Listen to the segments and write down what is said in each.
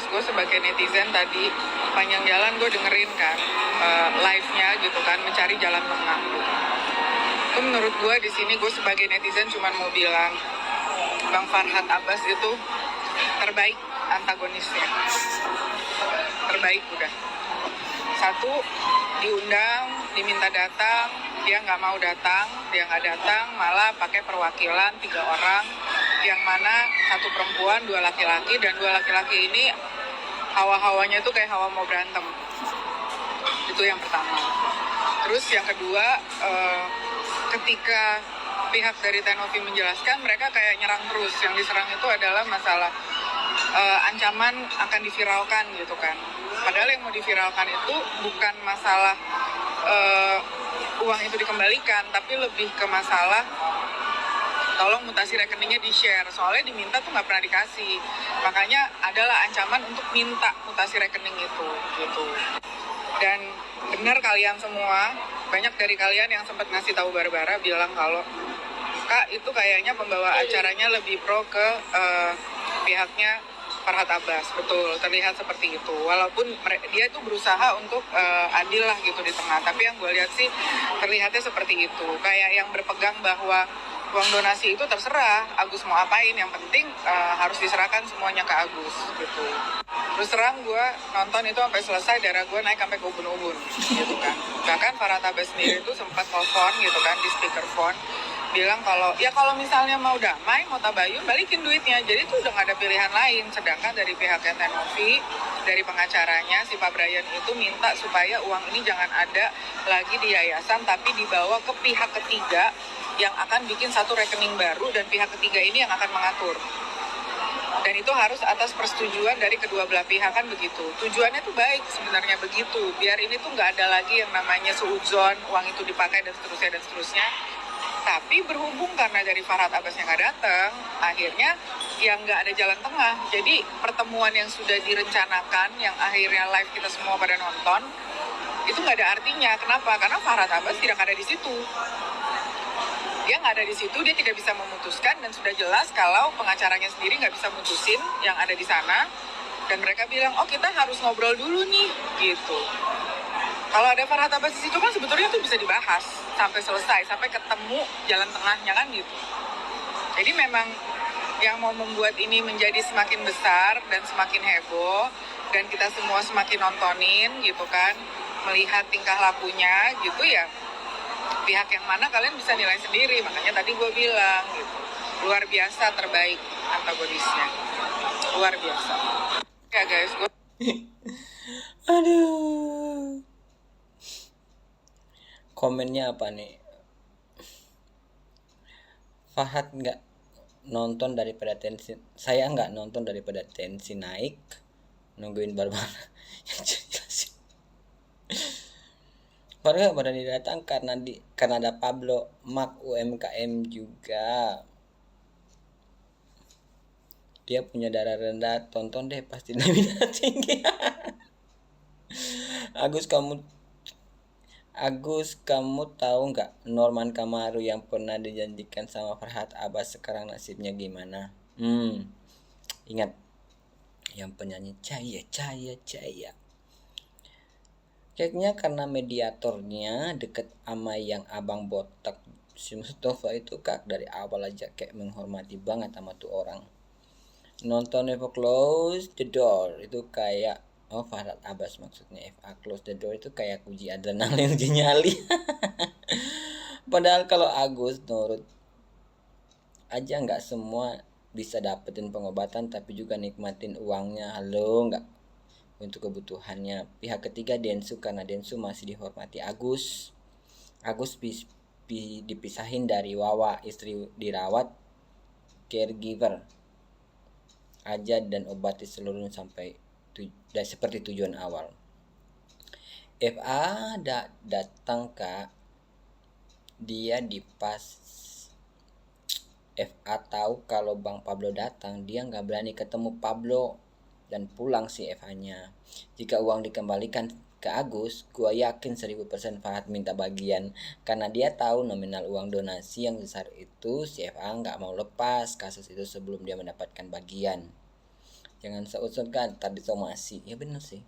gue sebagai netizen tadi panjang jalan gue dengerin kan live-nya gitu kan, mencari jalan tengah gitu. Itu menurut gue di sini gue sebagai netizen cuman mau bilang Bang Farhad Abbas itu terbaik antagonisnya, terbaik udah. Satu, diundang, diminta datang, dia nggak mau datang, dia nggak datang, malah pakai perwakilan 3 orang, yang mana 1 perempuan, 2 laki-laki, dan 2 laki-laki ini hawa-hawanya tuh kayak hawa mau berantem. Itu yang pertama. Terus yang kedua, ketika pihak dari Tenovi menjelaskan, mereka kayak nyerang terus. Yang diserang itu adalah masalah ancaman akan diviralkan gitu kan. Padahal yang mau diviralkan itu bukan masalah uang itu dikembalikan, tapi lebih ke masalah tolong mutasi rekeningnya di-share. Soalnya diminta tuh nggak pernah dikasih. Makanya adalah ancaman untuk minta mutasi rekening itu gitu. Dan benar kalian semua, banyak dari kalian yang sempat ngasih tahu Barbara bilang kalau Kak itu kayaknya pembawa acaranya lebih pro ke pihaknya Farhad Abbas. Betul, terlihat seperti itu. Walaupun dia itu berusaha untuk adil lah gitu di tengah. Tapi yang gue lihat sih terlihatnya seperti itu. Kayak yang berpegang bahwa uang donasi itu terserah Agus mau apain. Yang penting harus diserahkan semuanya ke Agus gitu. Terus terang gue nonton itu sampai selesai, darah gue naik sampai ke ubun-ubun gitu kan. Bahkan Farhad Abbas sendiri itu sempat telepon gitu kan di speakerphone, bilang kalau misalnya mau damai, mau tabayun, balikin duitnya. Jadi itu udah gak ada pilihan lain. Sedangkan dari pihaknya Tenovi, dari pengacaranya si Pak Brian itu minta supaya uang ini jangan ada lagi di yayasan, tapi dibawa ke pihak ketiga yang akan bikin satu rekening baru, dan pihak ketiga ini yang akan mengatur. Dan itu harus atas persetujuan dari kedua belah pihak kan begitu. Tujuannya tuh baik sebenarnya begitu, biar ini tuh nggak ada lagi yang namanya suudzon, uang itu dipakai dan seterusnya. Tapi berhubung karena dari Farhad Abbas yang nggak datang, akhirnya yang nggak ada jalan tengah. Jadi pertemuan yang sudah direncanakan, yang akhirnya live kita semua pada nonton, itu nggak ada artinya. Kenapa? Karena Farhad Abbas tidak ada di situ. Dia nggak ada di situ, dia tidak bisa memutuskan, dan sudah jelas kalau pengacaranya sendiri nggak bisa mutusin yang ada di sana. Dan mereka bilang, oh kita harus ngobrol dulu nih, gitu. Kalau ada Farhad Abbas di situ kan sebetulnya tuh bisa dibahas sampai selesai, sampai ketemu jalan tengahnya kan gitu. Jadi memang yang mau membuat ini menjadi semakin besar dan semakin heboh, dan kita semua semakin nontonin gitu kan, melihat tingkah lakunya gitu ya, pihak yang mana kalian bisa nilai sendiri. Makanya tadi gue bilang gitu, luar biasa terbaik antagonisnya, luar biasa. Ya guys, gue Aduh. Komennya apa nih? Fahad nggak nonton daripada tensi. Saya nggak nonton daripada tensi naik. Nungguin Barbara yang jelasin. Warga pada datang karena ada Pablo Mak UMKM juga. Dia punya darah rendah, tonton deh pasti lebih darah tinggi. Agus, kamu tahu nggak Norman Kamaru yang pernah dijanjikan sama Farhad Abbas sekarang nasibnya gimana? Ingat yang penyanyi Cahaya. Kayaknya karena mediatornya deket sama yang abang botak si Mustafa itu, Kak, dari awal aja kayak menghormati banget sama tuh orang. Nonton Eva Close the Door itu kayak Farhad Abbas maksudnya. FA Close the Door itu kayak uji adrenalin, uji nyali. Padahal kalau Agus nurut aja nggak semua bisa dapetin pengobatan, tapi juga nikmatin uangnya. Halo, nggak untuk kebutuhannya. Pihak ketiga Densu, karena Densu masih dihormati Agus dipisahin dari Wawa, istri dirawat caregiver aja dan obati seluruhnya sampai seperti tujuan awal. FA datang, Kak, dia dipas. FA tahu kalau Bang Pablo datang, dia nggak berani ketemu Pablo dan pulang si FA-nya. Jika uang dikembalikan ke Agus, gua yakin 1000% Farhad minta bagian, karena dia tahu nominal uang donasi yang besar itu si FA nggak mau lepas kasus itu sebelum dia mendapatkan bagian. Jangan seusut kan tadi somasi. Ya bener sih.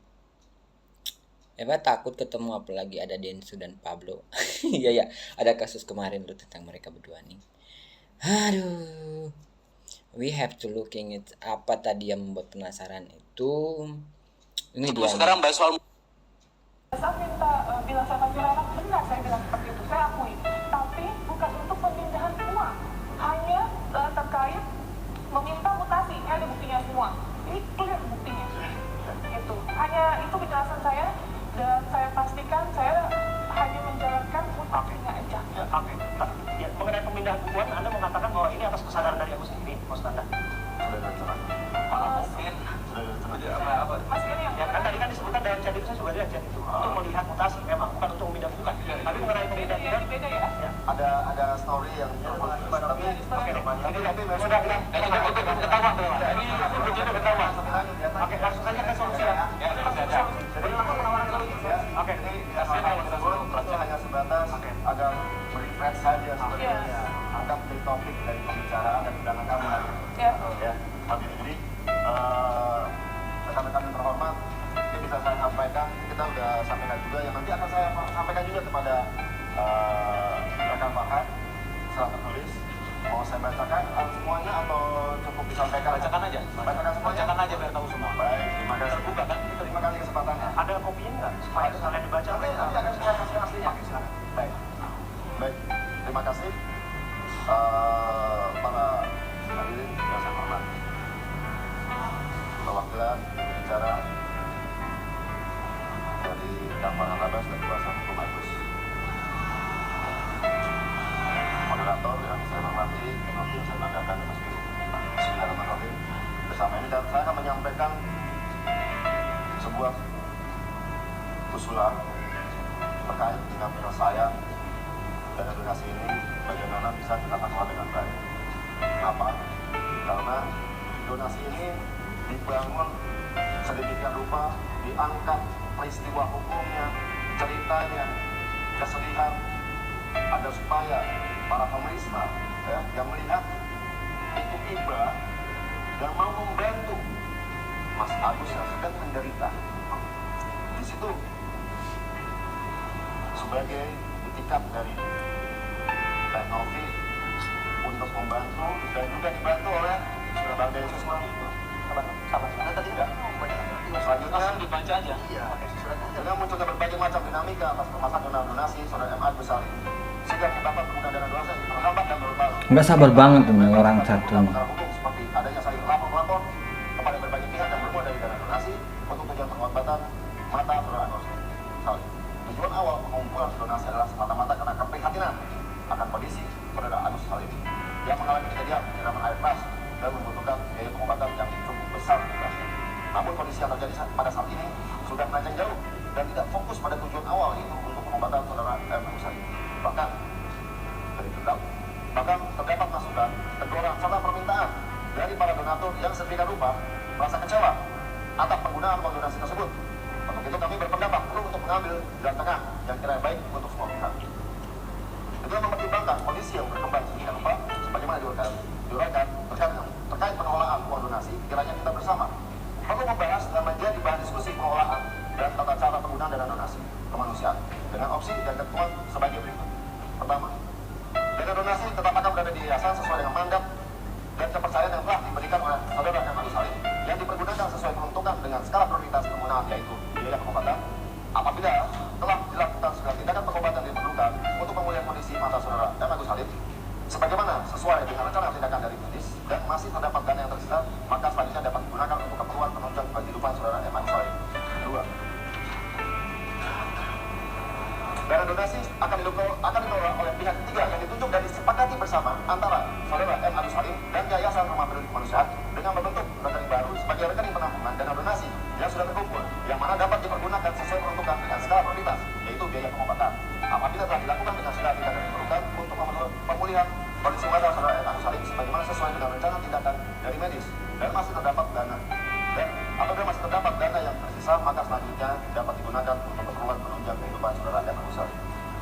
Eva takut ketemu apalagi ada Densu dan Pablo. Iya ya, ada kasus kemarin tuh tentang mereka berdua nih. Aduh. We have to looking it apa tadi yang membuat penasaran itu. Ini dia. Sekarang bahas soal Saya minta bilang sama anak benar saya bilang seperti itu, saya akui. Tapi bukan untuk pemindahan uang, hanya terkait meminta mutasi. Ini ada buktinya semua. Ini clear buktinya. Itu hanya itu penjelasan saya dan saya pastikan saya hanya menjalankan mutasinya aja. Ya, oke. Ya, mengenai pemindahan uang, Anda mengatakan bahwa ini atas kesadaran dari Agus sendiri, maksud Anda? sudah dilaksanakan. Mungkin. Sudah dilaksanakan. Apa? Mas ini yang Ya kan tadi kan disebutkan dalam chat itu saya juga lihat chat itu untuk melihat mutasi memang bukan untuk memindah bukan. Tapi mengenai beda pemindahan ya, beda ya. ya. Ada story yang terputus, tapi Oke, tapi memang sudah ketahuan tuh. Ini begitu ketahuan. Oke, langsung saja ke solusi ya. jadi langsung penawaran solusi ya. Oke. Jadi hal tersebut itu hanya sebatas agar merefresh saja sebenarnya angkat topik dari pembicaraan dan undangan kami hari ini. Ya. Ya, tapi jadi rekan-rekan yang terhormat, ini bisa saya sampaikan, kita sudah sampaikan juga yang nanti akan saya sampaikan juga kepada rekan Farhan secara tertulis. Mau saya bacakan semuanya atau cukup disampaikan? Bacakan aja. Bacakan semuanya. Bacakan aja biar tahu semua. Baik, terima kasih. Terbuka kan? Terima kasih kesempatannya. Ada kopinya nggak? Supaya sekalian dibaca. Nanti akan saya kasih aslinya. Oke, silakan. Baik, baik. Terima kasih para hadirin yang saya hormati. Perwakilan bicara dari Damar Alabas dan Kuasa Hukum Agus. Moderator yang saya hormati, seperti yang saya banggakan, Mas Bismillahirrahmanirrahim. Bersama ini dan saya akan menyampaikan sebuah usulan terkait dengan penyelesaian dana donasi ini bagaimana bisa kita tangani dengan baik. Kenapa? Karena donasi ini dibangun sedemikian rupa, diangkat peristiwa hukumnya, ceritanya, kesedihan, ada supaya para pemerintah ya, yang melihat itu iba dan mau membantu Mas Agus yang sedang menderita. Di situ sebagai itikat dari Pak Novi untuk membantu dan juga dibantu oleh Bang Densus sama tadi enggak? Selanjutnya Dibaca aja. iya, dengan munculnya berbagai macam dinamika atas permasalahan dana donasi saudara M. Agus Salim sehingga terdapat penggunaan dana donasi yang terhambat dan berubah. Nggak sabar banget tuh orang satu nih. Perkara hukum seperti adanya saling lapor kepada berbagai pihak yang bermula dari dana donasi untuk tujuan pengobatan mata saudara Agus Salim. Tujuan awal pengumpulan donasi adalah semata-mata karena keprihatinan akan kondisi saudara Agus Salim yang mengalami kejadian penyiraman air keras dan membutuhkan biaya pengobatan yang cukup besar. Namun kondisi yang terjadi pada saat ini sudah melenceng jauh dan tidak fokus pada tujuan awal yaitu untuk pengobatan saudara Agus Salim. Bahkan terdapat masukan, teguran serta permintaan dari para donatur yang sedemikian rupa merasa kecewa atas penggunaan uang donasi tersebut. Untuk itu kami berpendapat perlu untuk mengambil jalan tengah yang kira baik untuk semua pihak. Dengan mempertimbangkan kondisi yang berkembang sedemikian rupa, sebagaimana diuraikan terkait pengelolaan uang donasi, kiranya kita bersama perlu membahas dan menjadi bahan diskusi pengelolaan dan tata cara penggunaan dana donasi kemanusiaan dengan opsi dan ketentuan sebagai berikut. Pertama, dana donasi tetap akan berada di yayasan sesuai dengan mandat dan kepercayaan yang telah diberikan oleh saudara M. Agus Salim yang dipergunakan sesuai peruntukan dengan skala prioritas penggunaan yaitu biaya pengobatan. Apabila telah dilakukan segala tindakan pengobatan yang diperlukan untuk pemulihan kondisi mata saudara M. Agus Salim sebagaimana sesuai dengan rencana tindakan dari medis dan masih terdapat dana yang tersisa, maka selanjutnya dapat digunakan untuk keperluan penunjang kehidupan saudara M. Agus Salim. Kedua, dana donasi akan dikelola oleh pihak ketiga yang ditunjuk dan disepakati bersama antara saudara M. Agus Salim dan Yayasan Rumah Peduli Kemanusiaan dengan membentuk rekening baru sebagai rekening penampungan dana donasi yang sudah terkumpul, yang mana dapat dipergunakan sesuai peruntukan dengan skala prioritas, yaitu biaya pengobatan. Apabila telah dilakukan dengan segala tindakan yang diperlukan untuk pemulihan kondisi mata saudara M. Agus Salim sebagaimana sesuai dengan rencana tindakan dari medis dan masih terdapat dana yang tersisa, maka selanjutnya dapat digunakan untuk keperluan penunjang kehidupan saudara M. Agus Salim.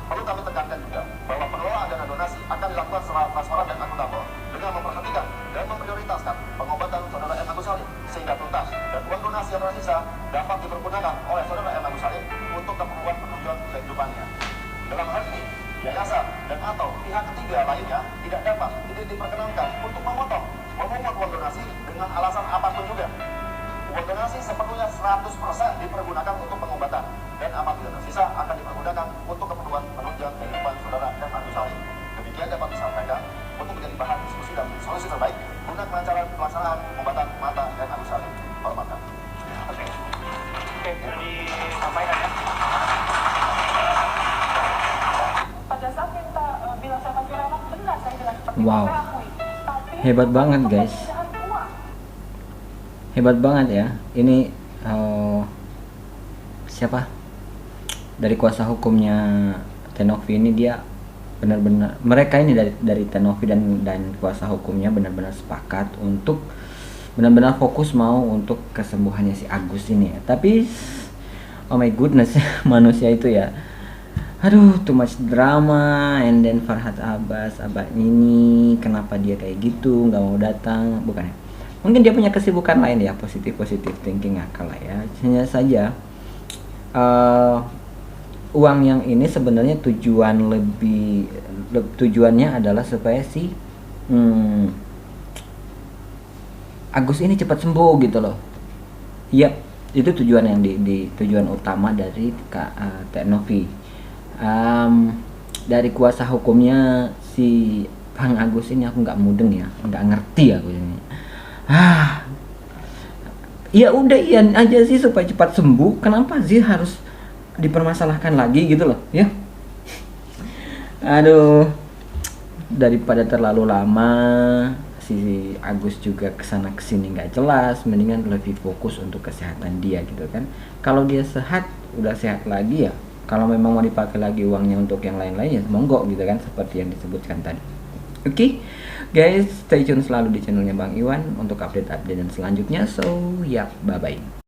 Perlu kami tekankan juga bahwa pengelolaan dana donasi akan dilakukan secara transparan dan akuntabel dengan memperhatikan dan memprioritaskan pengobatan saudara M. Agus Salim sehingga tuntas donasi yang tersisa dapat dipergunakan oleh saudara M. Agus Salim untuk keperluan penunjang kehidupannya. Dalam hal ini, yayasan dan atau pihak ketiga lainnya tidak diperkenankan untuk memungut uang donasi dengan alasan apapun juga. Uang donasi sepenuhnya 100% dipergunakan untuk pengobatan dan apabila tersisa akan dipergunakan untuk keperluan penunjang kehidupan saudara M. Agus Salim. Demikian dapat disampaikan untuk menjadi bahan diskusi dan solusi terbaik guna kelancaran pelaksanaan pengobatan mata M. Agus Salim. Hormatkan. Oke, sudah disampaikan ya. Pada saat minta bilang saya kasih rela, benar saya bilang seperti itu, Wow. saya akui. Tapi Hebat banget, untuk guys. pemindahan uang, Hebat banget ya. Ini siapa? Dari kuasa hukumnya Tenovi ini, dia benar-benar, mereka ini dari Tenovi dan kuasa hukumnya benar-benar sepakat untuk benar-benar fokus mau untuk kesembuhannya si Agus ini ya. Tapi oh my goodness, manusia itu ya, aduh, too much drama. And then Farhad Abbas, Abah ini kenapa dia kayak gitu, nggak mau datang? Bukan ya, mungkin dia punya kesibukan lain ya, positif thinking akal lah ya. Hanya saja uang yang ini sebenarnya tujuannya adalah supaya si Agus ini cepat sembuh gitu loh. Yap, itu tujuan yang tujuan utama dari Tenovi. Dari kuasa hukumnya si Bang Agus ini aku nggak mudeng ya, nggak ngerti aku ini. Ya udah iyan aja sih supaya cepat sembuh. Kenapa sih harus dipermasalahkan lagi gitu loh ya? Aduh, daripada terlalu lama si Agus juga kesana kesini nggak jelas, mendingan lebih fokus untuk kesehatan dia gitu kan. Kalau dia sehat, udah sehat lagi ya, kalau memang mau dipakai lagi uangnya untuk yang lain-lain ya monggo gitu kan, seperti yang disebutkan tadi. Oke, guys, stay tune selalu di channelnya Bang Iwan untuk update-update dan selanjutnya. So, bye bye.